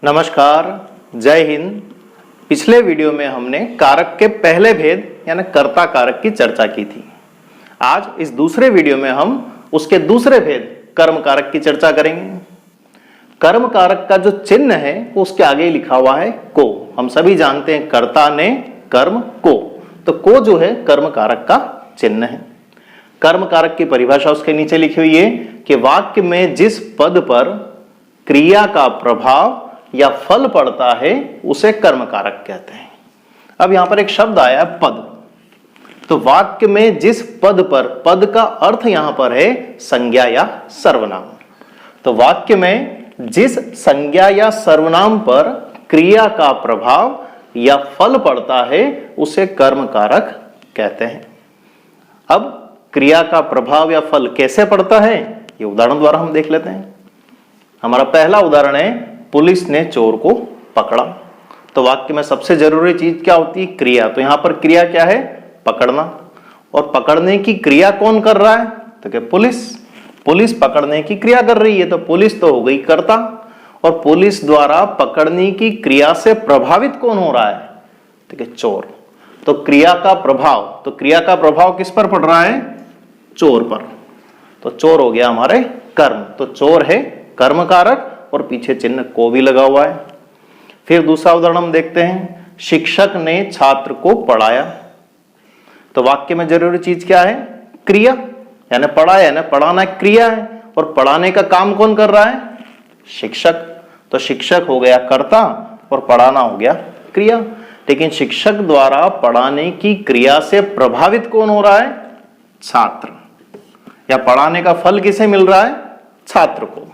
नमस्कार, जय हिंद। पिछले वीडियो में हमने कारक के पहले भेद यानी कर्ता कारक की चर्चा की थी। आज इस दूसरे वीडियो में हम उसके दूसरे भेद कर्म कारक की चर्चा करेंगे। कर्म कारक का जो चिन्ह है वो उसके आगे लिखा हुआ है को। हम सभी जानते हैं कर्ता ने कर्म को, तो को जो है कर्म कारक का चिन्ह है। कर्म कारक की परिभाषा उसके नीचे लिखी हुई है कि वाक्य में जिस पद पर क्रिया का प्रभाव या फल पड़ता है उसे कर्म कारक कहते हैं। अब यहां पर एक शब्द आया पद, तो वाक्य में जिस पद पर, पद का अर्थ यहां पर है संज्ञा या सर्वनाम। तो वाक्य में जिस संज्ञा या सर्वनाम पर क्रिया का प्रभाव या फल पड़ता है उसे कर्म कारक कहते हैं। अब क्रिया का प्रभाव या फल कैसे पड़ता है ये उदाहरण द्वारा हम देख लेते हैं। हमारा पहला उदाहरण है पुलिस ने चोर को पकड़ा। तो वाक्य में सबसे जरूरी चीज क्या होती है? क्रिया। तो यहां पर क्रिया क्या है? पकड़ना। और पकड़ने की क्रिया कौन कर रहा है? तो क्या पुलिस। पुलिस पकड़ने की क्रिया कर रही है, तो पुलिस तो हो गई कर्ता। और पुलिस द्वारा पकड़ने की क्रिया से प्रभावित कौन हो रहा है? तो क्या चोर। तो क्रिया का प्रभाव, तो क्रिया का प्रभाव किस पर पड़ रहा है? चोर पर। तो चोर हो गया हमारे कर्म। तो चोर है कर्म कारक और पीछे चिन्ह को भी लगा हुआ है। फिर दूसरा उदाहरण हम देखते हैं, शिक्षक ने छात्र को पढ़ाया। तो वाक्य में जरूरी चीज क्या है? क्रिया, यानी पढ़ाया, यानी पढ़ाना क्रिया है। और पढ़ाने का काम कौन कर रहा है? शिक्षक। तो शिक्षक हो गया कर्ता और पढ़ाना हो गया क्रिया। लेकिन शिक्षक द्वारा पढ़ाने की क्रिया से प्रभावित कौन हो रहा है? छात्र। या पढ़ाने का फल किसे मिल रहा है? छात्र को।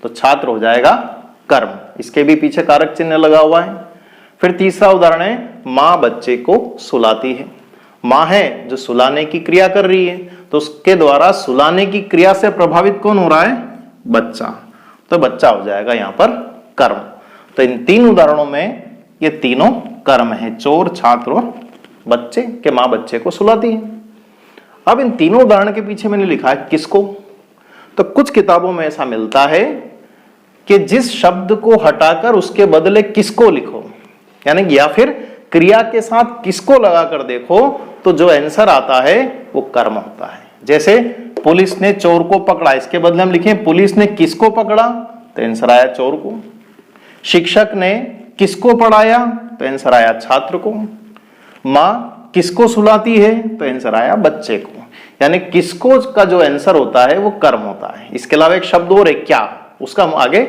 तो छात्र हो जाएगा कर्म। इसके भी पीछे कारक चिन्ह लगा हुआ है। फिर तीसरा उदाहरण है, मां बच्चे को सुलाती है। मां है जो सुलाने की क्रिया कर रही है, तो उसके द्वारा सुलाने की क्रिया से प्रभावित कौन हो रहा है? बच्चा। तो बच्चा हो जाएगा यहां पर कर्म। तो इन तीन उदाहरणों में ये तीनों कर्म है, चोर, छात्र और बच्चे के मां बच्चे को सुलाती है। अब इन तीनों उदाहरण के पीछे मैंने लिखा है किसको। तो कुछ किताबों में ऐसा मिलता है कि जिस शब्द को हटाकर उसके बदले किसको लिखो, यानी या फिर क्रिया के साथ किसको लगाकर देखो तो जो आंसर आता है वो कर्म होता है। जैसे पुलिस ने चोर को पकड़ा, इसके बदले हम लिखें पुलिस ने किसको पकड़ा, तो आंसर आया चोर को। शिक्षक ने किसको पढ़ाया, तो आंसर आया छात्र को। मां किसको सुलाती है, तो आंसर आया बच्चे को। यानी किसको का जो आंसर होता है वो कर्म होता है। इसके अलावा एक शब्द और है क्या, उसका हम आगे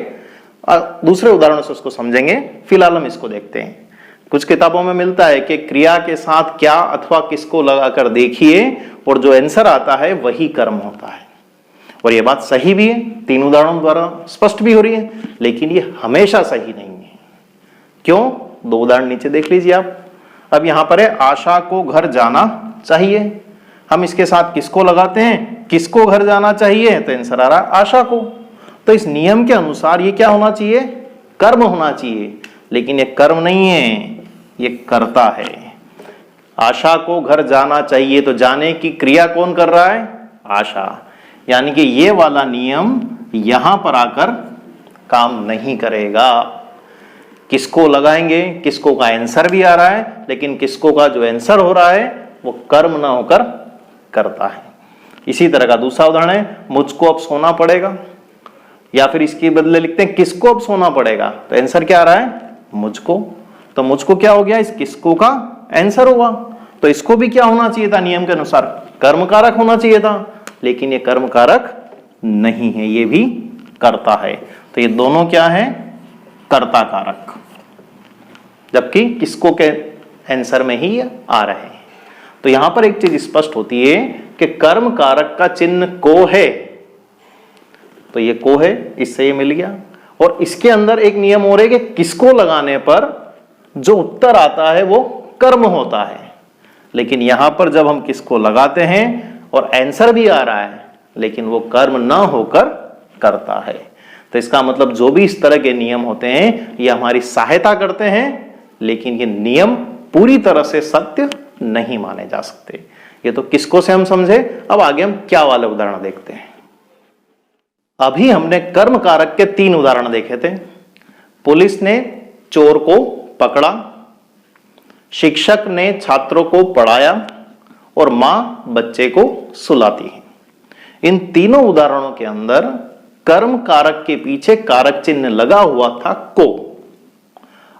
दूसरे उदाहरणों से उसको समझेंगे। फिलहाल हम इसको देखते हैं। कुछ किताबों में मिलता है कि क्रिया के साथ क्या अथवा किसको लगाकर देखिए और जो आंसर आता है वही कर्म होता है। और यह बात सही भी है, तीन उदाहरणों द्वारा स्पष्ट भी हो रही है, लेकिन ये हमेशा सही नहीं है। क्यों? दो उदाहरण नीचे देख लीजिए आप। अब यहां पर है आशा को घर जाना चाहिए। हम इसके साथ किसको लगाते हैं? किसको घर जाना चाहिए, तो आंसर आ रहा है आशा को। तो इस नियम के अनुसार ये क्या होना चाहिए? कर्म होना चाहिए, लेकिन ये कर्म नहीं है, ये कर्ता है। आशा को घर जाना चाहिए, तो जाने की क्रिया कौन कर रहा है? आशा। यानी कि ये वाला नियम यहां पर आकर काम नहीं करेगा। किसको लगाएंगे, किसको का आंसर भी आ रहा है, लेकिन किसको का जो आंसर हो रहा है वो कर्म ना होकर करता है। इसी तरह का दूसरा उदाहरण है, मुझको अब सोना पड़ेगा। या फिर इसके बदले लिखते हैं किसको अब सोना पड़ेगा, तो आंसर क्या आ रहा है? मुझको। तो मुझको क्या हो गया? इस किसको का आंसर हुआ। तो इसको भी क्या होना चाहिए था? नियम के अनुसार कर्म कारक होना चाहिए था, लेकिन ये कर्म कारक नहीं है, ये भी कर्ता है। तो ये दोनों क्या है? कर्ता कारक, जबकि किसको के आंसर में ही आ रहे हैं। तो यहां पर एक चीज स्पष्ट होती है कि कर्म कारक का चिन्ह को है, तो ये को है, इससे ये मिल गया। और इसके अंदर एक नियम और है कि किसको लगाने पर जो उत्तर आता है वो कर्म होता है। लेकिन यहां पर जब हम किसको लगाते हैं और आंसर भी आ रहा है, लेकिन वो कर्म ना होकर करता है। तो इसका मतलब जो भी इस तरह के नियम होते हैं ये हमारी सहायता करते हैं, लेकिन ये नियम पूरी तरह से सत्य नहीं माने जा सकते। ये तो किसको से हम समझे। अब आगे हम क्या वाले उदाहरण देखते हैं। अभी हमने कर्म कारक के तीन उदाहरण देखे थे। पुलिस ने चोर को पकड़ा, शिक्षक ने छात्रों को पढ़ाया और मां बच्चे को सुलाती है। इन तीनों उदाहरणों के अंदर कर्म कारक के पीछे कारक चिन्ह लगा हुआ था को।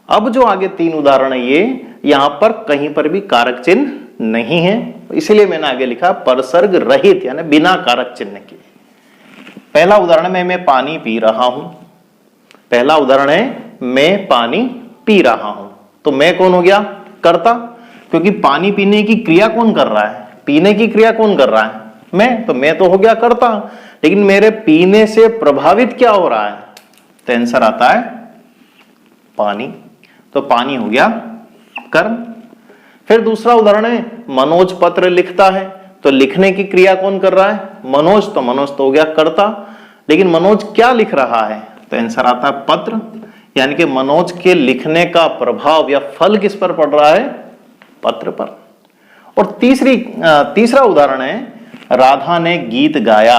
अब जो आगे तीन उदाहरण है ये यहां पर कहीं पर भी कारक चिन्ह नहीं है, इसलिए मैंने आगे लिखा परसर्ग रहित यानी बिना कारक चिन्ह के। पहला उदाहरण में मैं पानी पी रहा हूं, पहला उदाहरण है मैं पानी पी रहा हूं, तो मैं कौन हो गया? कर्ता, क्योंकि पानी पीने की क्रिया कौन कर रहा है? पीने की क्रिया कौन कर रहा है? मैं, तो मैं तो हो गया कर्ता। लेकिन मेरे पीने से प्रभावित क्या हो रहा है? तो आंसर आता है पानी, तो पानी हो गया कर्म। फिर दूसरा उदाहरण है मनोज पत्र लिखता है, तो लिखने की क्रिया कौन कर रहा है? मनोज, तो मनोज तो हो गया कर्ता। लेकिन मनोज क्या लिख रहा है? तो आंसर आता है पत्र, यानी कि मनोज के लिखने का प्रभाव या फल किस पर पड़ रहा है? पत्र पर। और तीसरा उदाहरण है राधा ने गीत गाया,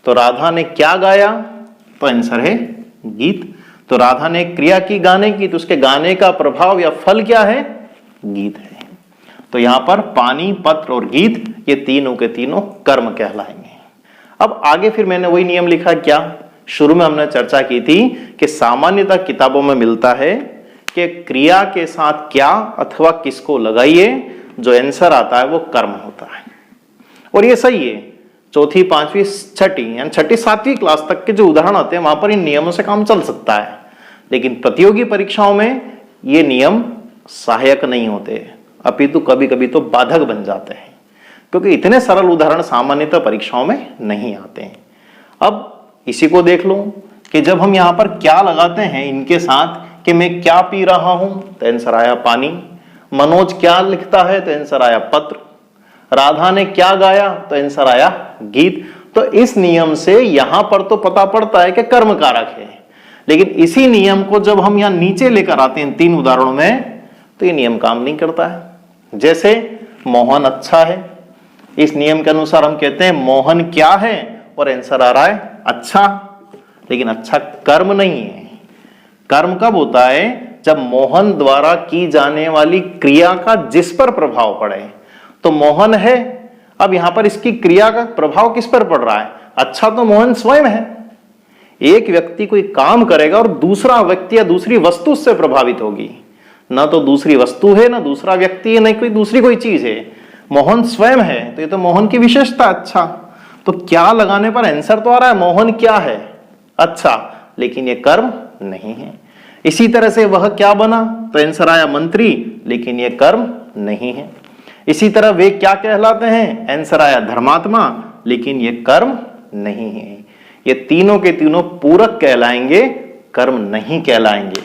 तो राधा ने क्या गाया? तो आंसर है गीत। तो राधा ने क्रिया की गाने की, तो उसके गाने का प्रभाव या फल क्या है? गीत है। तो यहां पर पानी, पत्र और गीत ये तीनों के तीनों कर्म कहलाएंगे। अब आगे फिर मैंने वही नियम लिखा, क्या शुरू में हमने चर्चा की थी कि सामान्यतः किताबों में मिलता है कि क्रिया के साथ क्या अथवा किसको लगाइए, जो आंसर आता है वो कर्म होता है। और ये सही है, चौथी, पांचवी, छठी यानी छठी सातवीं क्लास तक के जो उदाहरण होते हैं वहां पर इन नियमों से काम चल सकता है। लेकिन प्रतियोगी परीक्षाओं में ये नियम सहायक नहीं होते, अपितु कभी कभी तो बाधक बन जाते हैं, क्योंकि इतने सरल उदाहरण सामान्यतः परीक्षाओं में नहीं आते हैं। अब इसी को देख लो कि जब हम यहां पर क्या लगाते हैं इनके साथ कि मैं क्या पी रहा हूं, तो आंसर आया पानी। मनोज क्या लिखता है? तो आंसर आया पत्र। राधा ने क्या गाया? तो आंसर आया गीत। तो इस नियम से यहां पर तो पता पड़ता है कि कर्म कारक है, लेकिन इसी नियम को जब हम यहां नीचे लेकर आते हैं तीन उदाहरणों में, तो ये नियम काम नहीं करता है। जैसे मोहन अच्छा है, इस नियम के अनुसार हम कहते हैं मोहन क्या है, और आंसर आ रहा है अच्छा। लेकिन अच्छा कर्म नहीं है। कर्म कब होता है? जब मोहन द्वारा की जाने वाली क्रिया का जिस पर प्रभाव पड़े। तो मोहन है, अब यहां पर इसकी क्रिया का प्रभाव किस पर पड़ रहा है? अच्छा तो मोहन स्वयं है। एक व्यक्ति कोई काम करेगा और दूसरा व्यक्ति या दूसरी वस्तु उससे प्रभावित होगी, ना तो दूसरी वस्तु है, ना दूसरा व्यक्ति है, ना कोई दूसरी कोई चीज है, मोहन स्वयं है। तो ये तो मोहन की विशेषता अच्छा। तो क्या लगाने पर आंसर तो आ रहा है मोहन क्या है? अच्छा, लेकिन ये कर्म नहीं है। इसी तरह से वह क्या बना? तो आंसर आया मंत्री, लेकिन ये कर्म नहीं है। इसी तरह वे क्या कहलाते हैं? आंसर आया धर्मात्मा, लेकिन ये कर्म नहीं है। ये तीनों के तीनों पूरक कहलाएंगे, कर्म नहीं कहलाएंगे।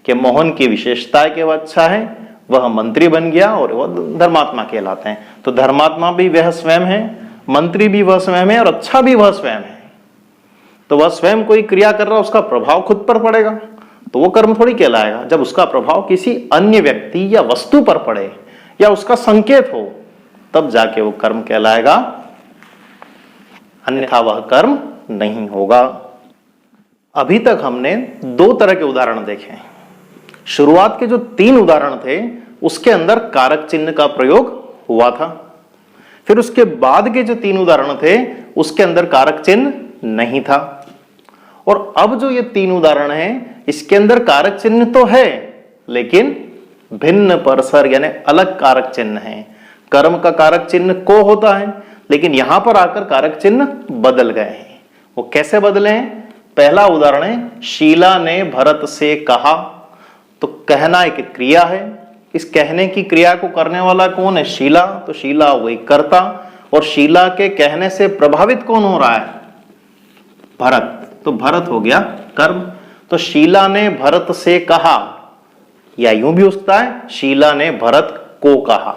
कि मोहन की विशेषता है कि वह अच्छा है, वह मंत्री बन गया और वह धर्मात्मा कहलाते हैं। तो धर्मात्मा भी वह स्वयं है, मंत्री भी वह स्वयं है, और अच्छा भी वह स्वयं है। तो वह स्वयं कोई क्रिया कर रहा है, उसका प्रभाव खुद पर पड़ेगा, तो वो कर्म थोड़ी कहलाएगा। जब उसका प्रभाव किसी अन्य व्यक्ति या वस्तु पर पड़े या उसका संकेत हो, तब जाके वो कर्म कहलाएगा, अन्यथा वह कर्म नहीं होगा। अभी तक हमने दो तरह के उदाहरण देखे। शुरुआत के जो तीन उदाहरण थे उसके अंदर कारक चिन्ह का प्रयोग हुआ था। फिर उसके बाद के जो तीन उदाहरण थे उसके अंदर कारक चिन्ह नहीं था। और अब जो ये तीन उदाहरण हैं इसके अंदर कारक चिन्ह तो है, लेकिन भिन्न परसर यानी अलग कारक चिन्ह है। कर्म का कारक चिन्ह को होता है, लेकिन यहां पर आकर कारक चिन्ह बदल गए हैं। वो कैसे बदले हैं? पहला उदाहरण है शीला ने भरत से कहा। तो कहना एक क्रिया है, इस कहने की क्रिया को करने वाला कौन है? शीला। तो शीला वही कर्ता, और शीला के कहने से प्रभावित कौन हो रहा है? भरत। तो भरत हो गया कर्म। तो शीला ने भरत से कहा, या यूं भी हो सकता है शीला ने भरत को कहा।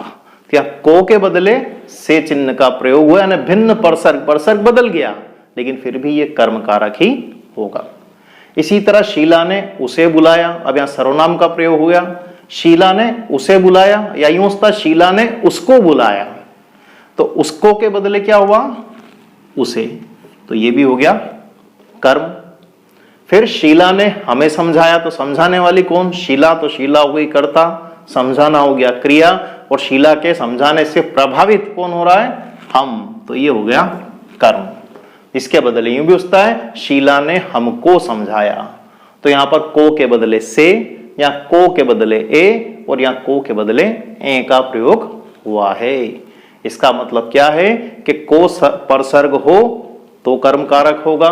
क्या को के बदले से चिन्ह का प्रयोग हुआ, यानी भिन्न परसर्ग बदल गया, लेकिन फिर भी यह कर्म कारक ही होगा। इसी तरह शीला ने उसे बुलाया, अब यहां सर्वनाम का प्रयोग हुआ। शीला ने उसे बुलाया, या यूं होता शीला ने उसको बुलाया। तो उसको के बदले क्या हुआ? उसे। तो ये भी हो गया कर्म। फिर शीला ने हमें समझाया, तो समझाने वाली कौन? शीला। तो शीला हो गई कर्ता, समझाना हो गया क्रिया, और शीला के समझाने से प्रभावित कौन हो रहा है? हम। तो ये हो गया कर्म। इसके बदले यूं भी होता है, शीला ने हमको समझाया। तो यहां पर को के बदले से, या को के बदले ए, और यहां को के बदले ए का प्रयोग हुआ है। इसका मतलब क्या है कि को परसर्ग हो तो कर्म कारक होगा,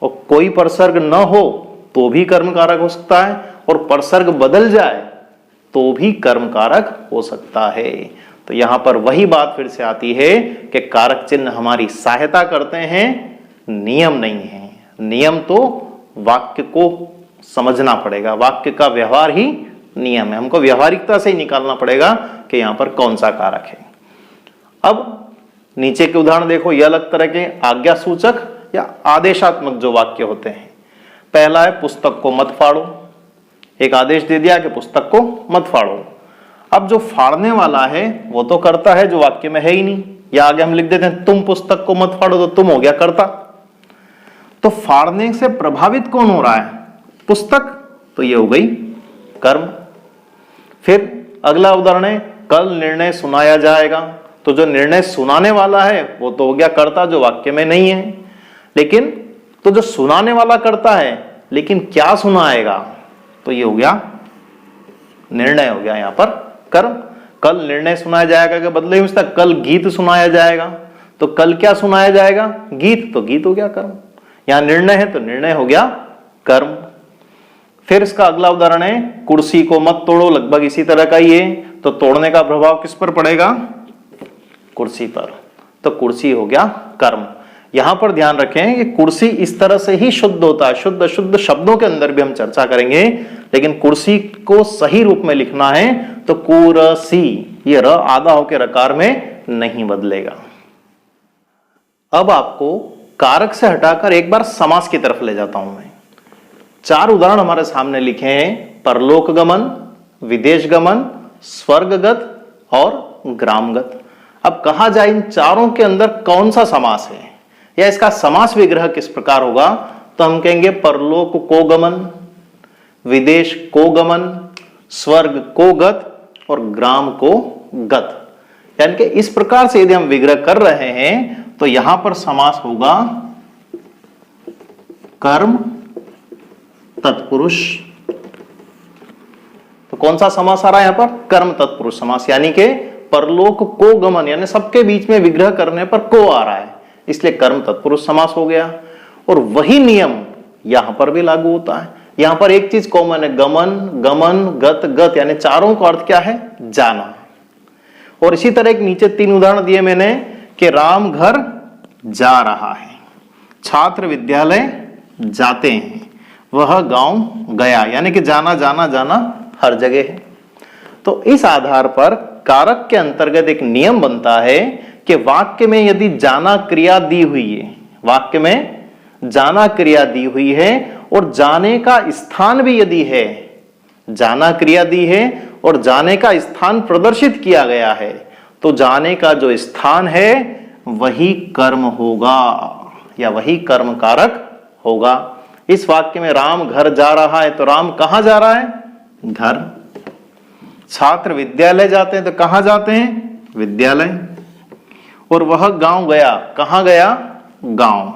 और कोई परसर्ग न हो तो भी कर्म कारक हो सकता है, और परसर्ग बदल जाए तो भी कर्म कारक हो सकता है। तो यहां पर वही बात फिर से आती है कि कारक चिन्ह हमारी सहायता करते हैं, नियम नहीं है। नियम तो वाक्य को समझना पड़ेगा, वाक्य का व्यवहार ही नियम है। हमको व्यवहारिकता से ही निकालना पड़ेगा कि यहां पर कौन सा कारक है। अब नीचे के उदाहरण देखो, यह अलग तरह के आज्ञा सूचक या आदेशात्मक जो वाक्य होते हैं। पहला है पुस्तक को मत फाड़ो। एक आदेश दे दिया कि पुस्तक को मत फाड़ो। अब जो फाड़ने वाला है वो तो कर्ता है, जो वाक्य में है ही नहीं। या आगे हम लिख देते हैं तुम पुस्तक को मत फाड़ो, तो तुम हो गया कर्ता। तो फाड़ने से प्रभावित कौन हो रहा है? पुस्तक। तो ये हो गई कर्म। फिर अगला उदाहरण है कल निर्णय सुनाया जाएगा। तो जो निर्णय सुनाने वाला है वो तो हो गया कर्ता, जो वाक्य में नहीं है। लेकिन तो जो सुनाने वाला कर्ता है, लेकिन क्या सुनाएगा? तो ये हो गया निर्णय, हो गया यहां पर कर्म। कल निर्णय सुनाया जाएगा के बदले में कल गीत सुनाया जाएगा। तो कल क्या सुनाया जाएगा? गीत। तो गीत हो गया कर्म। यहां निर्णय है तो निर्णय हो गया कर्म। फिर इसका अगला उदाहरण है कुर्सी को मत तोड़ो। लगभग इसी तरह का ही है। तो तोड़ने का प्रभाव किस पर पड़ेगा? कुर्सी पर। तो कुर्सी हो गया कर्म। यहां पर ध्यान रखें कि कुर्सी इस तरह से ही शुद्ध होता है। शुद्ध अशुद्ध शब्दों के अंदर भी हम चर्चा करेंगे, लेकिन कुर्सी को सही रूप में लिखना है तो कुरसी, ये र आधा होकर रकार में नहीं बदलेगा। अब आपको कारक से हटाकर एक बार समास की तरफ ले जाता हूं मैं। 4 उदाहरण हमारे सामने लिखे हैं, परलोक गमन, विदेश गमन, स्वर्गगत और ग्रामगत। अब कहा जाए इन चारों के अंदर कौन सा समास है, या इसका समास विग्रह किस प्रकार होगा? तो हम कहेंगे परलोक को गमन, विदेश को गमन, स्वर्ग को गत और ग्राम को गत। यानी कि इस प्रकार से यदि हम विग्रह कर रहे हैं तो यहां पर समास होगा कर्म तत्पुरुष। तो कौन सा समास आ रहा है यहां पर? कर्म तत्पुरुष समास। यानी कि परलोक को गमन, यानी सबके बीच में विग्रह करने पर को आ रहा है, इसलिए कर्म तत्पुरुष समास हो गया। और वही नियम यहां पर भी लागू होता है। यहां पर एक चीज कॉमन है, गमन, गमन, गत, गत, यानी चारों का अर्थ क्या है? जाना। और इसी तरह एक नीचे 3 उदाहरण दिए मैंने कि राम घर जा रहा है, छात्र विद्यालय जाते हैं, वह गांव गया, यानी कि जाना जाना जाना हर जगह है। तो इस आधार पर कारक के अंतर्गत एक नियम बनता है कि वाक्य में यदि जाना क्रिया दी हुई है, वाक्य में जाना क्रिया दी हुई है और जाने का स्थान भी यदि है, जाना क्रिया दी है और जाने का स्थान प्रदर्शित किया गया है, तो जाने का जो स्थान है वही कर्म होगा या वही कर्म कारक होगा। इस वाक्य में राम घर जा रहा है, तो राम कहां जा रहा है? घर। छात्र विद्यालय जाते हैं, तो कहां जाते हैं? विद्यालय। और वह गांव गया, कहां गया? गांव।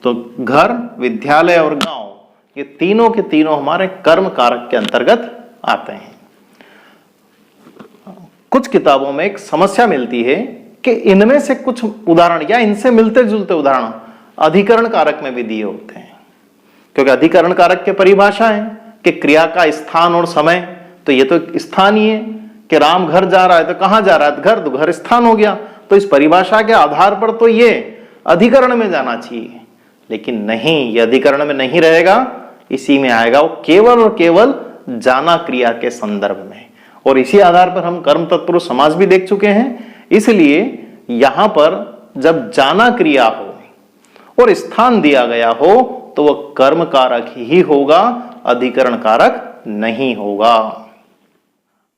तो घर, विद्यालय और गांव, ये तीनों के तीनों हमारे कर्म कारक के अंतर्गत आते हैं। कुछ किताबों में एक समस्या मिलती है कि इनमें से कुछ उदाहरण या इनसे मिलते जुलते उदाहरण अधिकरण कारक में भी दिए होते हैं, क्योंकि अधिकरण कारक की परिभाषा है कि क्रिया का स्थान और समय। तो ये तो स्थान ही है कि राम घर जा रहा है, तो कहां जा रहा है? घर। तो घर स्थान हो गया। तो इस परिभाषा के आधार पर तो ये अधिकरण में जाना चाहिए, लेकिन नहीं, ये अधिकरण में नहीं रहेगा, इसी में आएगा। वो केवल और केवल जाना क्रिया के संदर्भ में। और इसी आधार पर हम कर्म तत्पुरुष समास भी देख चुके हैं। इसलिए यहां पर जब जाना क्रिया हो और स्थान दिया गया हो तो वह कर्म कारक ही होगा, अधिकरण कारक नहीं होगा।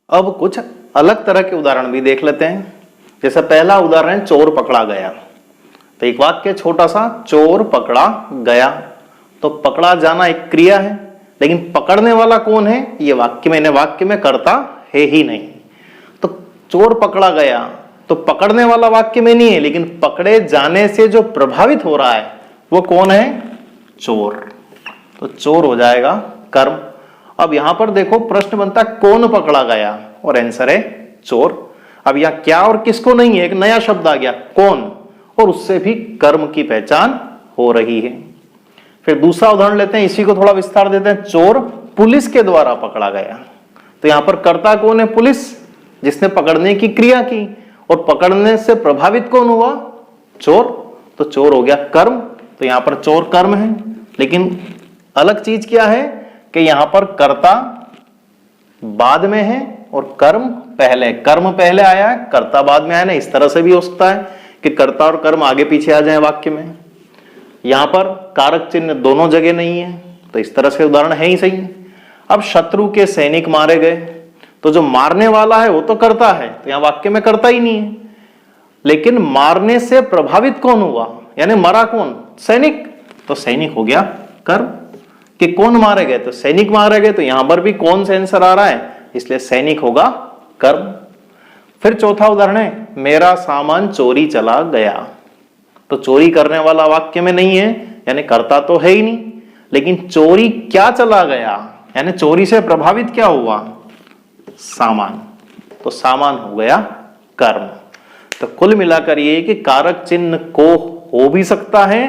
अब कुछ अलग तरह के उदाहरण भी देख लेते हैं। जैसे पहला उदाहरण, चोर पकड़ा गया। तो एक वाक्य छोटा सा, चोर पकड़ा गया। तो पकड़ा जाना एक क्रिया है, लेकिन पकड़ने वाला कौन है ये वाक्य में कर्ता है ही नहीं। तो चोर पकड़ा गया तो पकड़ने वाला वाक्य में नहीं है, लेकिन पकड़े जाने से जो प्रभावित हो रहा है वो कौन है? चोर। तो चोर हो जाएगा कर्म। अब यहां पर देखो प्रश्न बनता है कौन पकड़ा गया, और आंसर है चोर। अब यहां क्या और किसको नहीं है, एक नया शब्द आ गया कौन, और उससे भी कर्म की पहचान हो रही है। फिर दूसरा उदाहरण लेते हैं, इसी को थोड़ा विस्तार देते हैं। चोर पुलिस के द्वारा पकड़ा गया, तो यहां पर कर्ता कौन है? पुलिस, जिसने पकड़ने की क्रिया की, और पकड़ने से प्रभावित कौन हुआ? चोर। तो चोर हो गया कर्म। तो यहां पर चोर कर्म है, लेकिन अलग चीज क्या है कि यहां पर कर्ता बाद में है और कर्म पहले। कर्म पहले आया है, कर्ता बाद में आया ना। इस तरह से भी हो सकता है कि कर्ता और कर्म आगे पीछे आ जाए वाक्य में। यहां पर कारक चिन्ह दोनों जगह नहीं है, तो इस तरह से उदाहरण है ही सही। अब शत्रु के सैनिक मारे गए, तो जो मारने वाला है वो तो कर्ता है, तो यहां वाक्य में कर्ता ही नहीं है। लेकिन मारने से प्रभावित कौन हुआ, यानी मरा कौन? सैनिक। तो सैनिक हो गया कर्म। कि कौन मारे गए? तो सैनिक मारे गए, तो यहां पर भी कौन से आंसर आ रहा है, इसलिए सैनिक होगा कर्म। फिर चौथा उदाहरण है, मेरा सामान चोरी चला गया। तो चोरी करने वाला वाक्य में नहीं है, यानी कर्ता तो है ही नहीं, लेकिन चोरी क्या चला गया, यानी चोरी से प्रभावित क्या हुआ? सामान। तो सामान हो गया कर्म। तो कुल मिलाकर ये कि कारक चिन्ह को हो भी सकता है,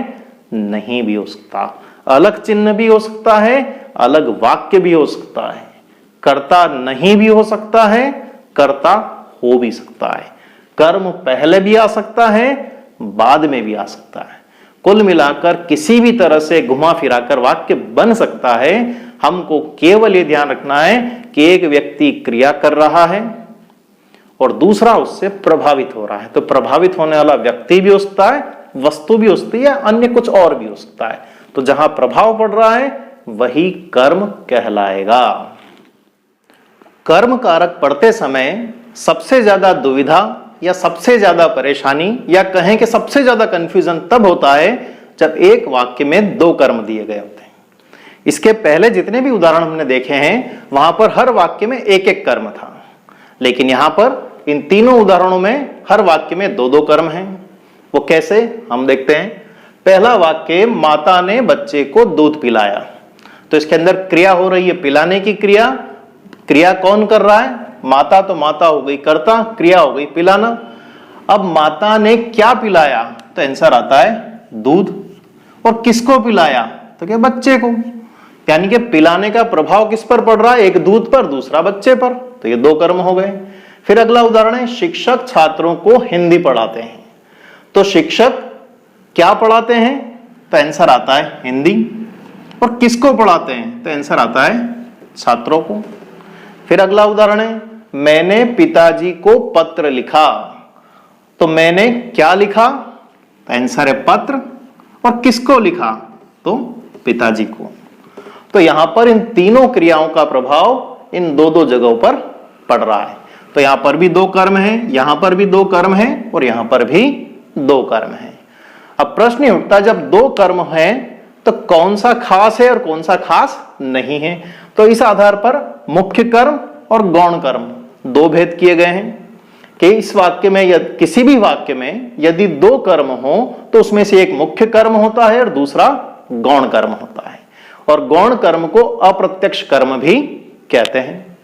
नहीं भी हो सकता, अलग चिन्ह भी हो सकता है, अलग वाक्य भी हो सकता है, कर्ता नहीं भी हो सकता है, कर्ता हो भी सकता है, कर्म पहले भी आ सकता है, बाद में भी आ सकता है। कुल मिलाकर किसी भी तरह से घुमा फिराकर वाक्य बन सकता है। हमको केवल ये ध्यान रखना है कि एक व्यक्ति क्रिया कर रहा है और दूसरा उससे प्रभावित हो रहा है। तो प्रभावित होने वाला व्यक्ति भी हो सकता है, वस्तु भी हो सकती है, अन्य कुछ और भी हो सकता है। तो जहां प्रभाव पड़ रहा है वही कर्म कहलाएगा। कर्म कारक पढ़ते समय सबसे ज्यादा दुविधा या सबसे ज्यादा परेशानी या कहें कि सबसे ज्यादा कंफ्यूजन तब होता है जब एक वाक्य में दो कर्म दिए गए होते हैं। इसके पहले जितने भी उदाहरण हमने देखे हैं वहां पर हर वाक्य में एक एक कर्म था, लेकिन यहां पर इन तीनों उदाहरणों में हर वाक्य में दो दो कर्म हैं। वो कैसे, हम देखते हैं। पहला वाक्य, माता ने बच्चे को दूध पिलाया। तो इसके अंदर क्रिया हो रही है पिलाने की क्रिया। क्रिया कौन कर रहा है? माता। तो माता हो गई कर्ता, क्रिया हो गई पिलाना। अब माता ने क्या पिलाया? तो आंसर आता है दूध। और किसको पिलाया? तो क्या बच्चे को। यानी कि पिलाने का प्रभाव किस पर पड़ रहा है? एक दूध पर, दूसरा बच्चे पर। तो ये दो कर्म हो गए। फिर अगला उदाहरण है, शिक्षक छात्रों को हिंदी पढ़ाते हैं। तो शिक्षक क्या पढ़ाते हैं? तो आंसर आता है हिंदी। और किसको पढ़ाते हैं? तो आंसर आता है छात्रों को। फिर अगला उदाहरण है, मैंने पिताजी को पत्र लिखा। तो मैंने क्या लिखा? तो आंसर है पत्र। और किसको लिखा? तो पिताजी को। तो यहां पर इन तीनों क्रियाओं का प्रभाव इन दो दो जगहों पर पड़ रहा है। तो यहां पर भी दो कर्म है, यहां पर भी दो कर्म है, और यहां पर भी दो कर्म है। अब प्रश्न ये उठता है, जब दो कर्म है तो कौन सा खास है और कौन सा खास नहीं है? तो इस आधार पर मुख्य कर्म और गौण कर्म दो भेद किए गए हैं कि इस वाक्य में या किसी भी वाक्य में यदि दो कर्म हो तो उसमें से एक मुख्य कर्म होता है और दूसरा गौण कर्म होता है। और गौण कर्म को अप्रत्यक्ष कर्म भी कहते हैं।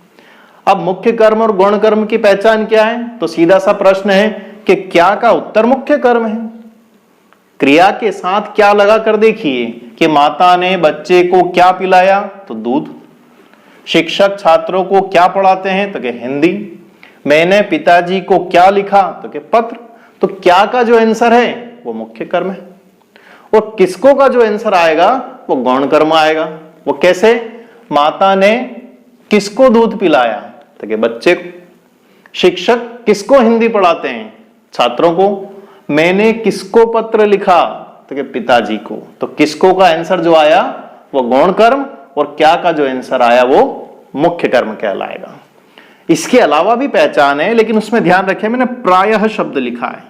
अब मुख्य कर्म और गौण कर्म की पहचान क्या है? तो सीधा सा प्रश्न है कि क्या का उत्तर मुख्य कर्म है। क्रिया के साथ क्या लगा कर देखिए कि माता ने बच्चे को क्या पिलाया? तो दूध। शिक्षक छात्रों को क्या पढ़ाते हैं? तो कि हिंदी। मैंने पिताजी को क्या लिखा? तो कि पत्र। तो क्या का जो आंसर है वो मुख्य कर्म है, और किसको का जो आंसर आएगा वो गौण कर्म आएगा। वो कैसे? माता ने किसको दूध पिलाया? तो कि बच्चे को। शिक्षक किसको हिंदी पढ़ाते हैं? छात्रों को। मैंने किसको पत्र लिखा? तो कि पिताजी को। तो किसको का आंसर जो आया वो गौण कर्म, और क्या का जो आंसर आया वो मुख्य कर्म कहलाएगा। इसके अलावा भी पहचान है, लेकिन उसमें ध्यान रखें मैंने प्रायः शब्द लिखा है।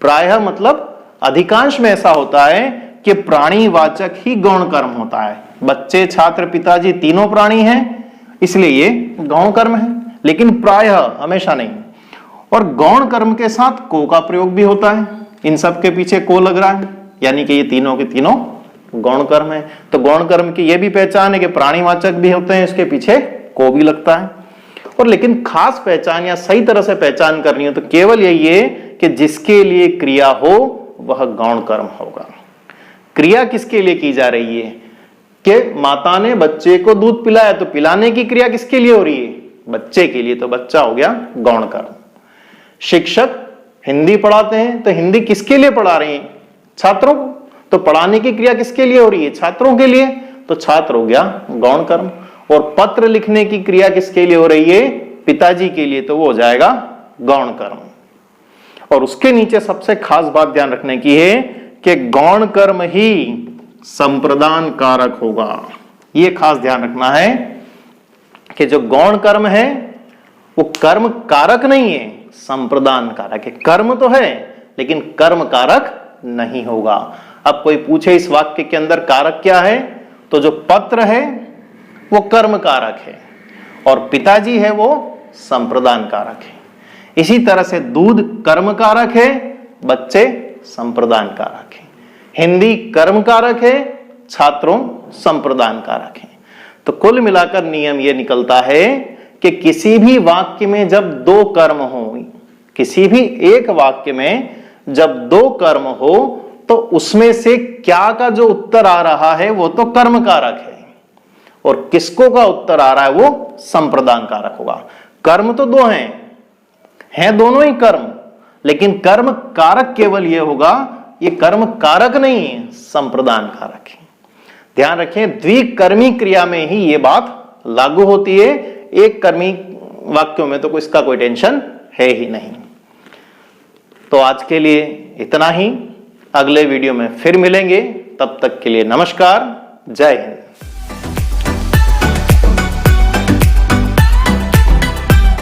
प्रायः मतलब अधिकांश में ऐसा होता है कि प्राणीवाचक ही गौण कर्म होता है। बच्चे, छात्र, पिताजी तीनों प्राणी हैं, इसलिए ये गौण कर्म है, लेकिन प्रायः, हमेशा नहीं। और गौण कर्म के साथ को का प्रयोग भी होता है। इन सब के पीछे को लग रहा है, यानी कि ये तीनों के तीनों गौण कर्म है। तो गौण कर्म की ये भी पहचान है कि प्राणीवाचक भी होते हैं, इसके पीछे को भी लगता है। और लेकिन खास पहचान या सही तरह से पहचान करनी हो तो केवल यही है कि जिसके लिए क्रिया हो वह गौण कर्म होगा। क्रिया किसके लिए की जा रही है कि माता ने बच्चे को दूध पिलाया, तो पिलाने की क्रिया किसके लिए हो रही है? बच्चे के लिए, तो बच्चा हो गया गौण कर्म। शिक्षक हिंदी पढ़ाते हैं, तो हिंदी किसके लिए पढ़ा रहे हैं? छात्रों को, तो पढ़ाने की क्रिया किसके लिए हो रही है? छात्रों के लिए, तो छात्र हो गया गौण कर्म। और पत्र लिखने की क्रिया किसके लिए हो रही है? पिताजी के लिए, तो वो हो जाएगा गौण कर्म। और उसके नीचे सबसे खास बात ध्यान रखने की है कि गौण कर्म ही संप्रदान कारक होगा। ये खास ध्यान रखना है कि जो गौण कर्म है वो कर्म कारक नहीं है, संप्रदान कारक है। कर्म तो है लेकिन कर्म कारक नहीं होगा। अब कोई पूछे इस वाक्य के अंदर कारक क्या है, तो जो पत्र है वो कर्म कारक है और पिताजी है वो संप्रदान कारक है। इसी तरह से दूध कर्म कारक है, बच्चे संप्रदान कारक है। हिंदी कर्म कारक है, छात्रों संप्रदान कारक है। तो कुल मिलाकर नियम यह निकलता है कि किसी भी वाक्य में जब दो कर्म हो, किसी भी एक वाक्य में जब दो कर्म हो, तो उसमें से क्या का जो उत्तर आ रहा है वो तो कर्म कारक है और किसको का उत्तर आ रहा है वो संप्रदान कारक होगा। कर्म तो दो हैं दोनों ही कर्म, लेकिन कर्म कारक केवल ये होगा, ये कर्म कारक नहीं है, संप्रदान कारक है। ध्यान रखें, द्विकर्मी क्रिया में ही ये बात लागू होती है, एक कर्मी वाक्यों में तो इसका कोई टेंशन है ही नहीं। तो आज के लिए इतना ही, अगले वीडियो में फिर मिलेंगे। तब तक के लिए नमस्कार, जय हिंद।